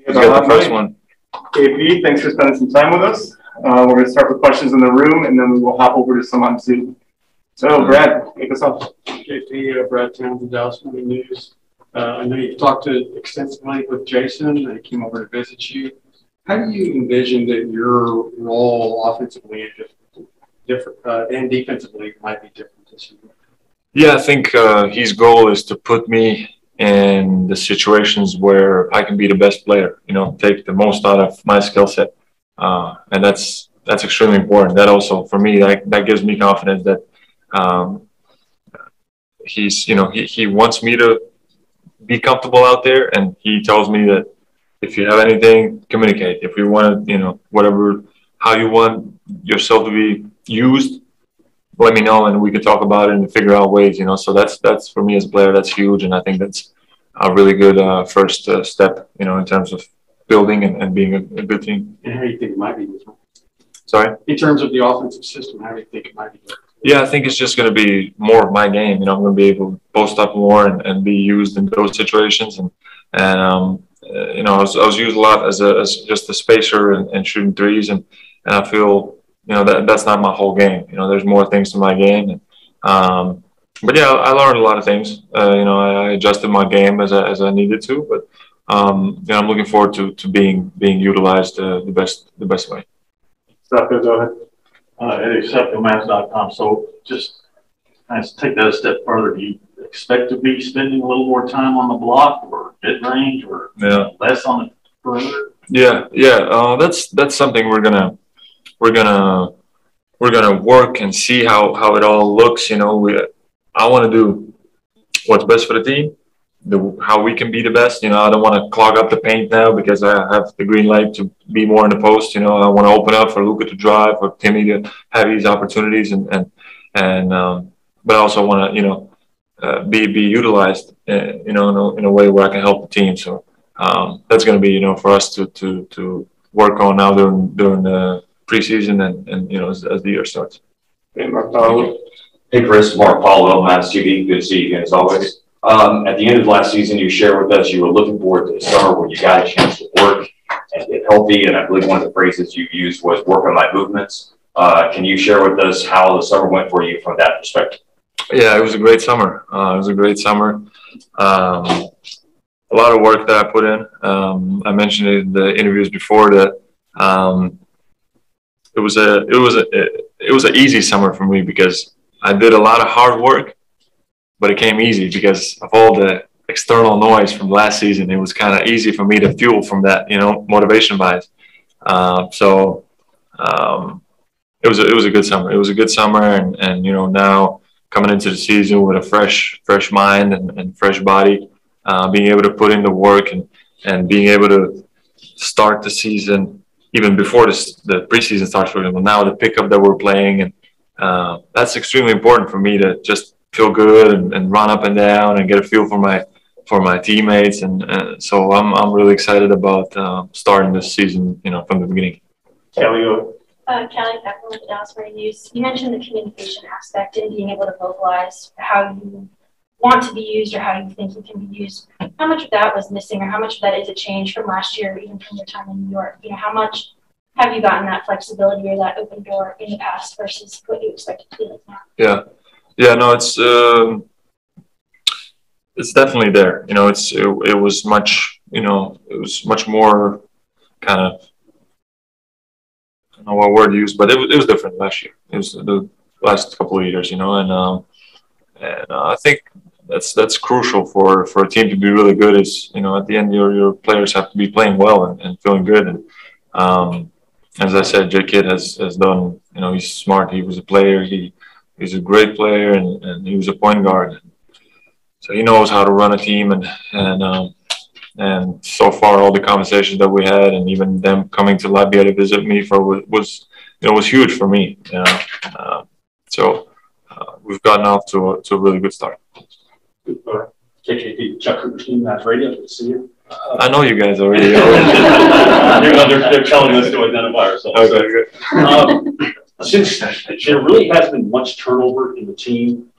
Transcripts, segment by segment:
Let's get the first one. KP, thanks for spending some time with us. We're going to start with questions in the room, and then we will hop over to some on Zoom. So, Brad, kick us off. KP, Brad Townsend, Dallas Morning News. I know you've talked extensively with Jason, and he came over to visit you. How do you envision that your role offensively and and defensively might be different this year? Yeah, I think his goal is to put me in the situations where I can be the best player, take the most out of my skill set. And that's extremely important. That also, for me, that gives me confidence that he wants me to be comfortable out there, and he tells me that if you have anything, communicate. If you want to, how you want yourself to be used, let me know, and we can talk about it and figure out ways, So that's for me as a player, that's huge, and I think that's a really good first step, in terms of building and being a good team. And how do you think it might be different? Sorry? In terms of the offensive system, how do you think it might be different? Yeah, I think it's just going to be more of my game. I'm going to be able to post up more and be used in those situations. And I was used a lot as just a spacer and shooting threes, and I feel that's not my whole game. There's more things to my game. But yeah, I learned a lot of things. I adjusted my game as I needed to. But I'm looking forward to being utilized the best way. Saka, go ahead. At So just take that a step further. Do you expect to be spending a little more time on the block or mid-range or less on the perimeter? Yeah. That's something we're gonna work and see how it all looks. I want to do what's best for the team, how we can be the best. I don't want to clog up the paint now because I have the green light to be more in the post. I want to open up for Luka to drive, for Timmy to have these opportunities, but I also want to be utilized in a way where I can help the team. So that's going to be for us to work on now during the preseason and as the year starts. Hey Chris, Mark Paulo, Mavs TV. Good to see you again as always. At the end of last season, you shared with us you were looking forward to the summer when you got a chance to work and get healthy. And I believe one of the phrases you used was work on my movements. Can you share with us how the summer went for you from that perspective? Yeah, it was a great summer. A lot of work that I put in. I mentioned it in the interviews before that it was an easy summer for me because I did a lot of hard work, but it came easy because of all the external noise from last season. It was kind of easy for me to fuel from that, motivation wise. So it was a good summer. It was a good summer, and now coming into the season with a fresh mind and fresh body, being able to put in the work and being able to start the season even before the preseason starts for them. Now the pickup that we're playing, and that's extremely important for me to just feel good and run up and down and get a feel for my teammates, and so I'm really excited about starting this season, from the beginning. Kelly, Kelly Beckman with the Dallas Morning News. You mentioned the communication aspect and being able to vocalize how you want to be used or how you think you can be used. How much of that was missing, or how much of that is a change from last year, even from your time in New York? How much have you gotten that flexibility or that open door in the past versus what you expect it to be like now? Yeah, no, it's definitely there. It was much more kind of, I don't know what word to use, but it was different last year. It was the last couple of years, and I think that's crucial for a team to be really good. Is at the end your players have to be playing well and feeling good. And as I said, J Kidd has done. He's smart. He was a player. He's a great player, and he was a point guard. So he knows how to run a team, and so far all the conversations that we had, and even them coming to Latvia to visit me was huge for me. So we've gotten off to a really good start. KKP, Chuck Cooperstein, Mavs Radio. Good to see you. I know you guys already. They're telling us to identify ourselves. Okay, good. Since there really hasn't been much turnover in the team,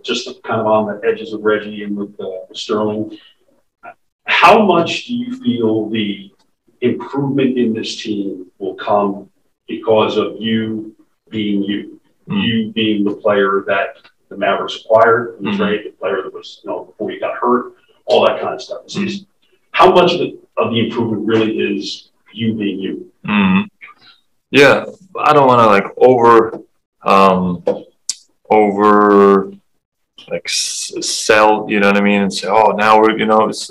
just kind of on the edges of Reggie and with Sterling, how much do you feel the improvement in this team will come because of you being you, you being the player that the Mavericks acquired, the trade, the player that was, before you got hurt, all that kind of stuff. How much of the improvement really is you being you? Yeah, I don't want to like over like sell, you know what I mean, and say, oh, now we're, it's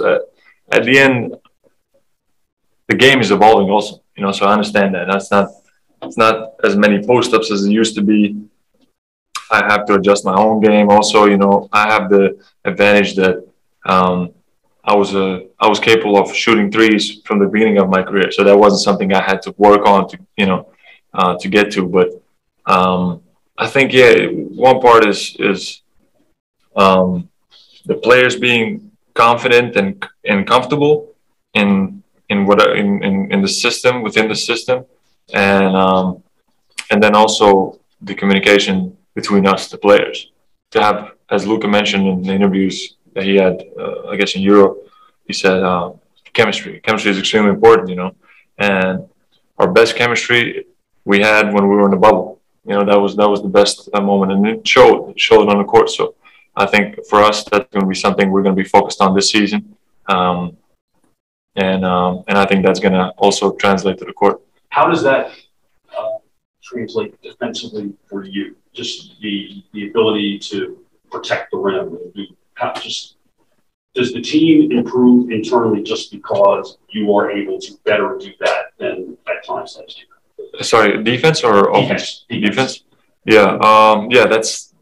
at the end, the game is evolving also, so I understand that. It's not as many post-ups as it used to be. I have to adjust my own game also, I have the advantage that I was capable of shooting threes from the beginning of my career, so that wasn't something I had to work on to get to. But I think one part is the players being confident and comfortable in the system, within the system, and then also the communication between us, the players, to have, as Luka mentioned in the interviews that he had, I guess in Europe, he said chemistry is extremely important, and our best chemistry we had when we were in the bubble. That was the best moment, and it showed on the court. So I think for us, that's going to be something we're going to be focused on this season, and I think that's going to also translate to the court. How does that translate defensively for you? Just the ability to protect the rim. Does the team improve internally just because you are able to better do that than at times last year? Sorry, defense or offense? Defense. Yeah. That's,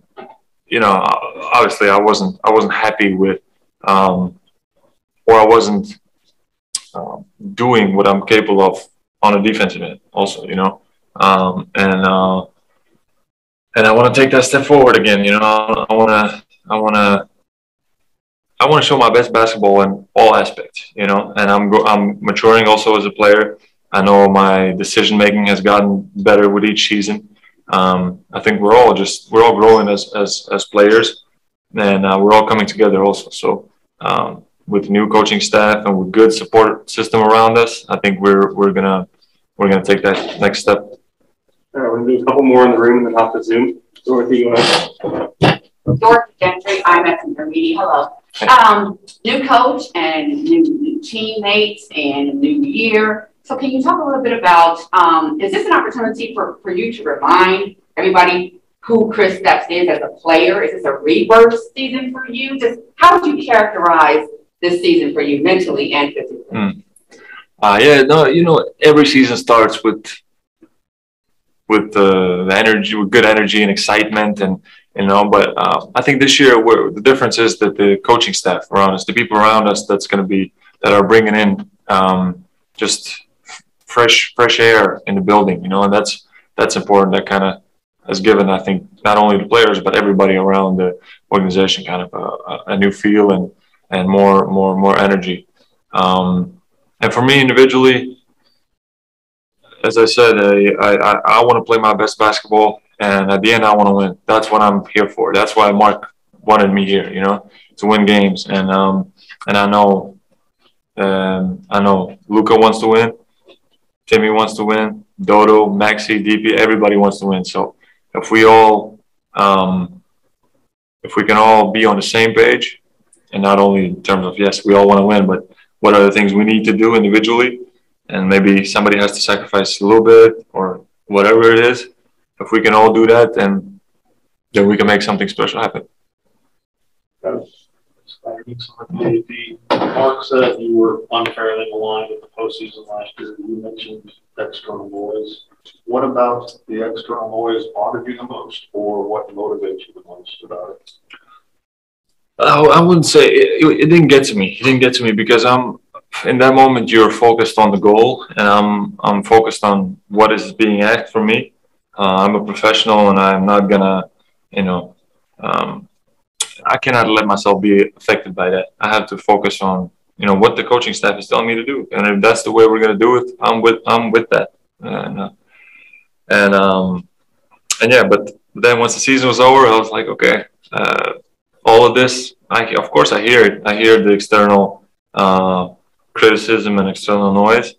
obviously I wasn't happy with, or I wasn't doing what I'm capable of on a defensive end also, and I want to take that step forward again. I want to show my best basketball in all aspects, and I'm maturing also as a player. I know my decision making has gotten better with each season. I think we're all growing as players, and we're all coming together also. So with the new coaching staff and with good support system around us, I think we're gonna take that next step. All right, we're gonna do a couple more in the room and then off the Zoom. Dorothy, go ahead. Dorothy Gentry, I'm at Intermediate. Hello. New coach and new teammates and new year. So can you talk a little bit about, is this an opportunity for you to remind everybody who Kristaps is as a player? Is this a rebirth season for you? Just how would you characterize this season for you mentally and physically? Every season starts with the energy, with good energy and excitement, and but I think this year the difference is that the coaching staff around us, the people around us, that are bringing in just fresh air in the building, and that's important. That kind of has given, I think, not only the players but everybody around the organization kind of a new feel and more energy. And for me individually, as I said, I want to play my best basketball, and at the end, I want to win. That's what I'm here for. That's why Mark wanted me here, to win games. And I know Luka wants to win, Timmy wants to win, Dodo, Maxi, DP, everybody wants to win. So if we can all be on the same page, and not only in terms of, yes, we all want to win, but what are the things we need to do individually, and maybe somebody has to sacrifice a little bit or whatever it is. If we can all do that, then we can make something special happen. Mark said you were unfairly aligned with the postseason last year. You mentioned external noise. What about the external noise bothered you the most, or what motivates you the most about it? I wouldn't say it didn't get to me. It didn't get to me because in that moment you're focused on the goal, and I'm focused on what is being asked from me. I'm a professional, and I'm not gonna, I cannot let myself be affected by that. I have to focus on, what the coaching staff is telling me to do, and if that's the way we're gonna do it, I'm with that. But then once the season was over, I was like, okay, all of this, of course I hear it. I hear the external criticism and external noise.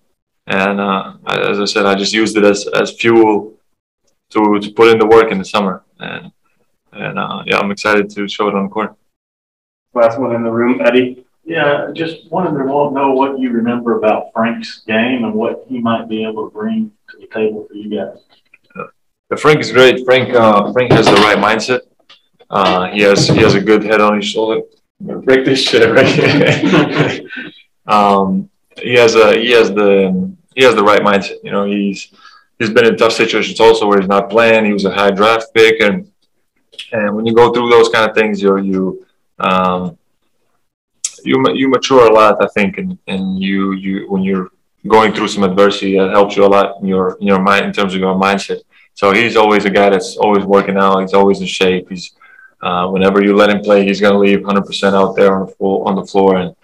And as I said, I just used it as fuel to put in the work in the summer. And yeah, I'm excited to show it on the court. Last one in the room, Eddie. Yeah, just wanted to know what you remember about Frank's game and what he might be able to bring to the table for you guys. Frank is great. Frank has the right mindset. He has a good head on his shoulder. I'm gonna break this shit right here. He has the right mindset. You know, he's been in tough situations also where he's not playing. He was a high draft pick, and when you go through those kind of things, you mature a lot, I think, and you when you're going through some adversity, that helps you a lot in your mind in terms of your mindset. So he's always a guy that's always working out. He's always in shape. He's whenever you let him play, he's going to leave 100% out there on the floor, and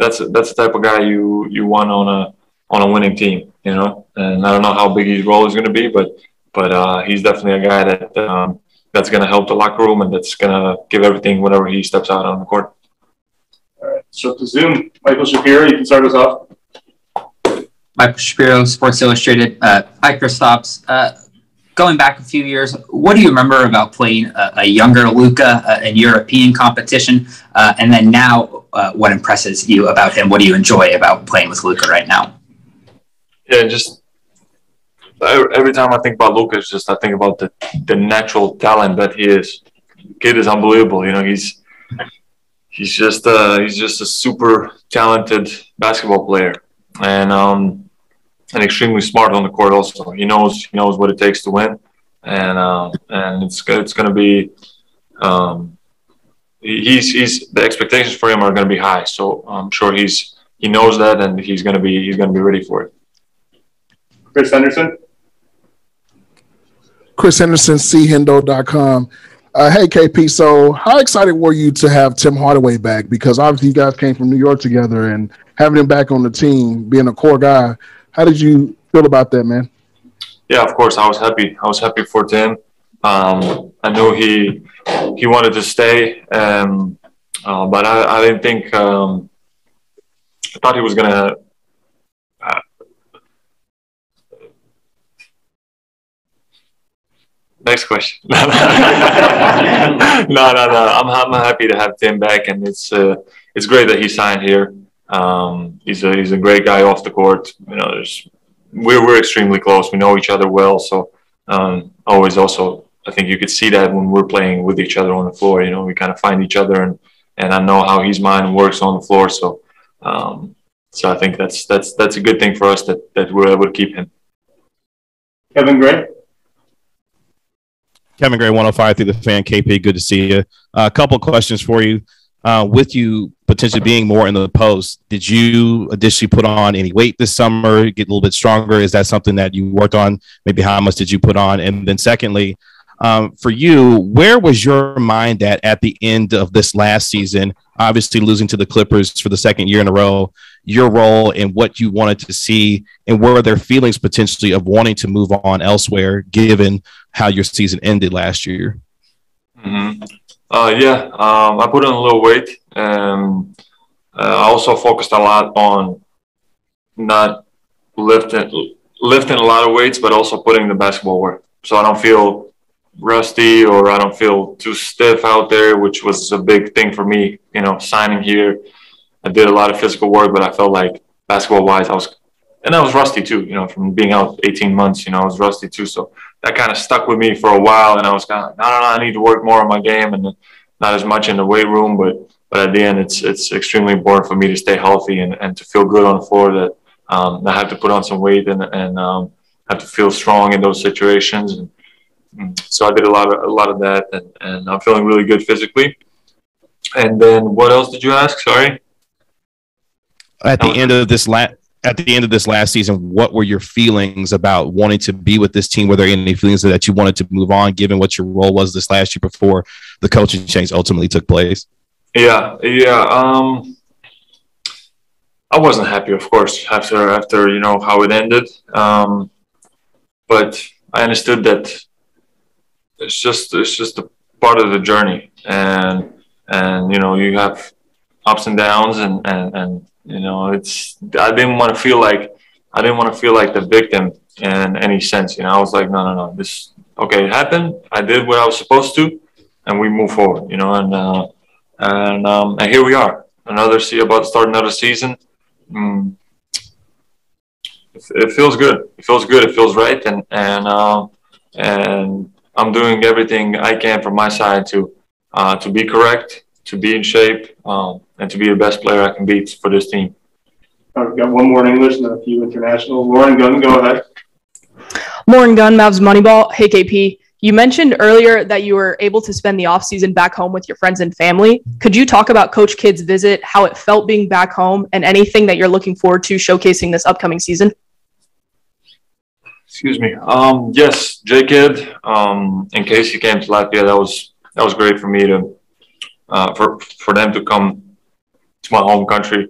that's the type of guy you want on a winning team, you know. And I don't know how big his role is going to be, but he's definitely a guy that that's going to help the locker room and that's going to give everything whenever he steps out on the court. All right, so to Zoom, Michael Shapiro, you can start us off. Michael Shapiro, Sports Illustrated. Hi, Kristaps. Going back a few years, what do you remember about playing a younger Luka in European competition? And then now, what impresses you about him? What do you enjoy about playing with Luka right now? Yeah, just every time I think about Luka, I think about the natural talent that he is. The kid is unbelievable. You know, he's just a super talented basketball player, and extremely smart on the court. Also, he knows what it takes to win, and it's going to be. He's the expectations for him are going to be high. So I'm sure he knows that, and he's going to be ready for it. Chris Henderson. Chris Henderson, chendo.com. Hey, KP, so how excited were you to have Tim Hardaway back? Because obviously you guys came from New York together, and having him back on the team, being a core guy, how did you feel about that, man? Yeah, of course. I was happy. I was happy for Tim. I knew he wanted to stay, but I didn't think I thought he was going to next question. No. I'm happy to have Tim back, and it's great that he signed here. He's a great guy off the court. You know, we're extremely close. We know each other well. So always also, I think you could see that when we're playing with each other on the floor. You know, we kind of find each other, and I know how his mind works on the floor. So I think that's a good thing for us that we're able to keep him. Kevin Gray. Kevin Gray, 105 through the fan. KP, good to see you. A couple of questions for you. With you potentially being more in the post, did you additionally put on any weight this summer, get a little bit stronger? Is that something that you worked on? Maybe how much did you put on? And then secondly, for you, where was your mind at the end of this last season? Obviously losing to the Clippers for the second year in a row, your role and what you wanted to see, and were there feelings potentially of wanting to move on elsewhere given how your season ended last year? Mm-hmm. I put on a little weight. I also focused a lot on not lifting a lot of weights, but also putting the basketball work. So I don't feel rusty or I don't feel too stiff out there, which was a big thing for me. You know, signing here, I did a lot of physical work, but I felt like basketball-wise, I was rusty too. You know, from being out 18 months, you know, I was rusty too. So that kind of stuck with me for a while, and I was kind of like, no, I need to work more on my game and not as much in the weight room, but at the end, it's extremely important for me to stay healthy and to feel good on the floor. That I have to put on some weight and have to feel strong in those situations. And so I did a lot of that, and I'm feeling really good physically. And then what else did you ask? Sorry. At the end of this last season, what were your feelings about wanting to be with this team? Were there any feelings that you wanted to move on, given what your role was this last year before the coaching change ultimately took place? Yeah. I wasn't happy, of course, after you know how it ended. But I understood that it's just a part of the journey, and you know you have ups and downs, and you know, I didn't want to feel like the victim in any sense. You know, I was like, no, this okay, it happened. I did what I was supposed to, and we move forward. You know, and here we are, about to start another season. It feels good. It feels good. It feels right, and I'm doing everything I can from my side to be correct, to be in shape, and to be the best player I can be for this team. We've got one more in English and then a few international. Lauren Gunn, go ahead. Lauren Gunn, Mavs Moneyball. Hey, KP. You mentioned earlier that you were able to spend the offseason back home with your friends and family. Could you talk about Coach Kidd's visit, how it felt being back home, and anything that you're looking forward to showcasing this upcoming season? Excuse me. Yes, J Kidd. In case he came to Latvia, that was great for me to for them to come to my home country.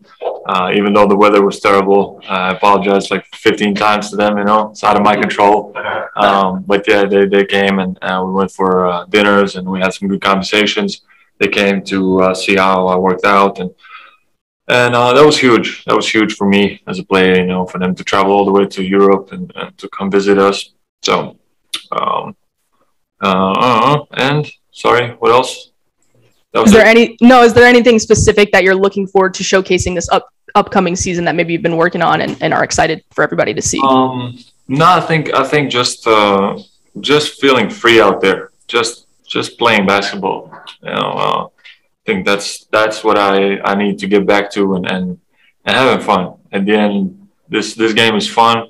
Even though the weather was terrible, I apologized like 15 times to them. You know, it's out of my control. But yeah, they came and we went for dinners and we had some good conversations. They came to see how I worked out, and that was huge. That was huge for me as a player. You know, for them to travel all the way to Europe and to come visit us. So, and sorry, what else? Is there anything specific that you're looking forward to showcasing this upcoming season that maybe you've been working on and are excited for everybody to see? No, I think just feeling free out there, just playing basketball. You know, I think that's what I need to get back to and having fun. At the end, this game is fun.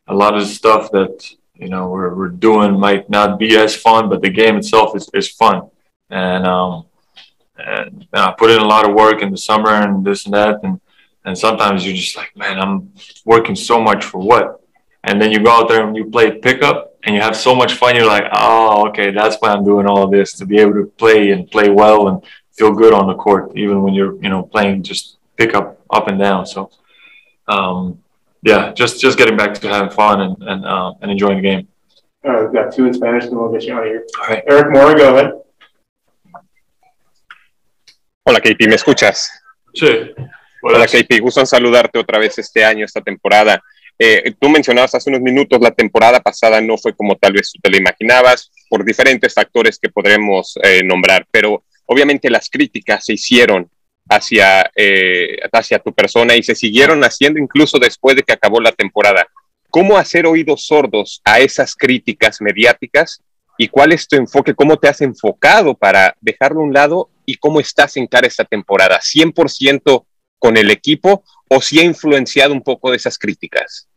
A lot of the stuff that you know we're doing might not be as fun, but the game itself is fun. And I put in a lot of work in the summer and this and that, and sometimes you're just like, man, I'm working so much for what? And then you go out there and you play pickup and you have so much fun. You're like, oh, okay, that's why I'm doing all of this, to be able to play and play well and feel good on the court, even when you're playing just pickup up and down. So yeah, just getting back to having fun and enjoying the game. All right, we've got two in Spanish, and we'll get you out of here. All right. Eric Mora, go ahead. Hola, KP, ¿me escuchas? Sí. Hola, KP, gusto en saludarte otra vez este año, esta temporada. Tú mencionabas hace unos minutos, la temporada pasada no fue como tal vez tú te la imaginabas, por diferentes factores que podremos nombrar, pero obviamente las críticas se hicieron hacia tu persona y se siguieron haciendo incluso después de que acabó la temporada. ¿Cómo hacer oídos sordos a esas críticas mediáticas? ¿Y cuál es tu enfoque? ¿Cómo te has enfocado para dejarlo a un lado? ¿Y cómo estás en cara esta temporada? ¿100% con el equipo o si ha influenciado un poco de esas críticas?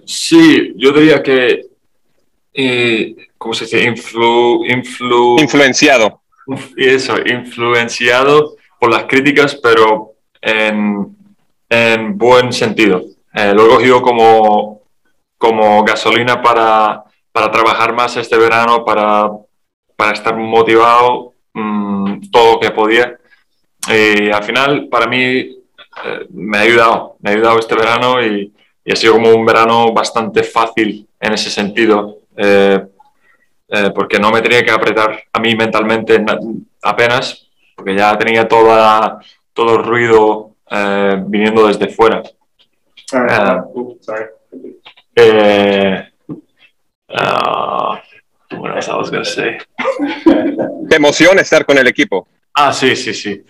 Sí, yo diría que, ¿cómo se dice? Influenciado. Eso, influenciado por las críticas, pero en buen sentido. Lo he cogido como gasolina para trabajar más este verano, para estar motivado todo lo que podía. Y al final, para mí, me ha ayudado este verano y ha sido como un verano bastante fácil en ese sentido, porque no me tenía que apretar a mí mentalmente apenas, porque ya tenía todo el ruido viniendo desde fuera. What else I was gonna say? ¿Te emociona estar con el equipo? Sí.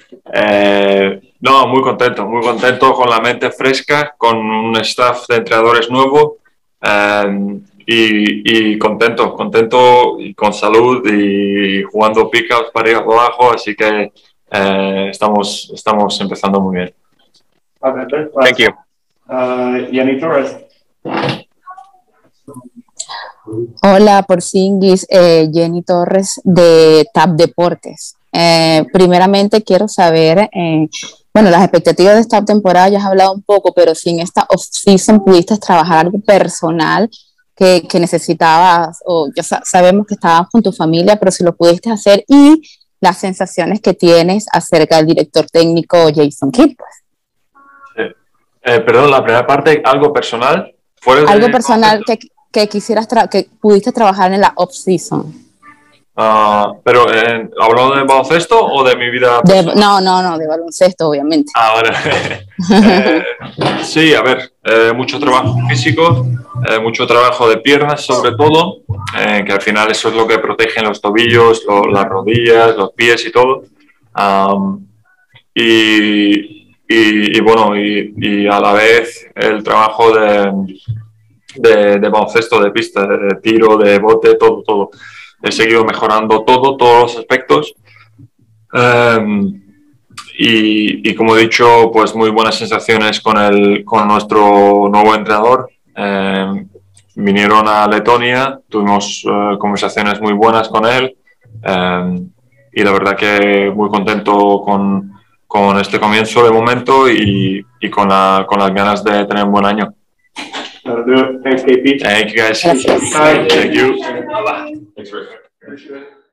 No, muy contento con la mente fresca, con un staff de entrenadores nuevo y contento y con salud y jugando pick-ups para ir abajo, así que estamos empezando muy bien. Thank you. Yanni Torres. Hola, Porzingis, Jenny Torres de TAP Deportes. Primeramente quiero saber, las expectativas de esta temporada ya has hablado un poco, pero si en esta off-season pudiste trabajar algo personal que necesitabas, o ya sabemos que estabas con tu familia, pero si lo pudiste hacer y las sensaciones que tienes acerca del director técnico Jason Kidd. Perdón, la primera parte, algo personal. Algo personal que quisieras que pudiste trabajar en la off-season. Pero, ¿hablando de baloncesto o de mi vida? No, de baloncesto, obviamente. Ahora, sí, a ver, mucho trabajo físico, mucho trabajo de piernas sobre todo, que al final eso es lo que protege los tobillos, las rodillas, los pies y todo. Y bueno, y a la vez el trabajo de baloncesto, de pista, de tiro, de bote, todo. He seguido mejorando todos los aspectos. Y como he dicho, pues muy buenas sensaciones con nuestro nuevo entrenador. Vinieron a Letonia, tuvimos conversaciones muy buenas con él y la verdad que muy contento con este comienzo de momento y con las ganas de tener un buen año. Thanks, KP. Thank you guys. Gracias. Thank you. Thanks, Rick. Appreciate it.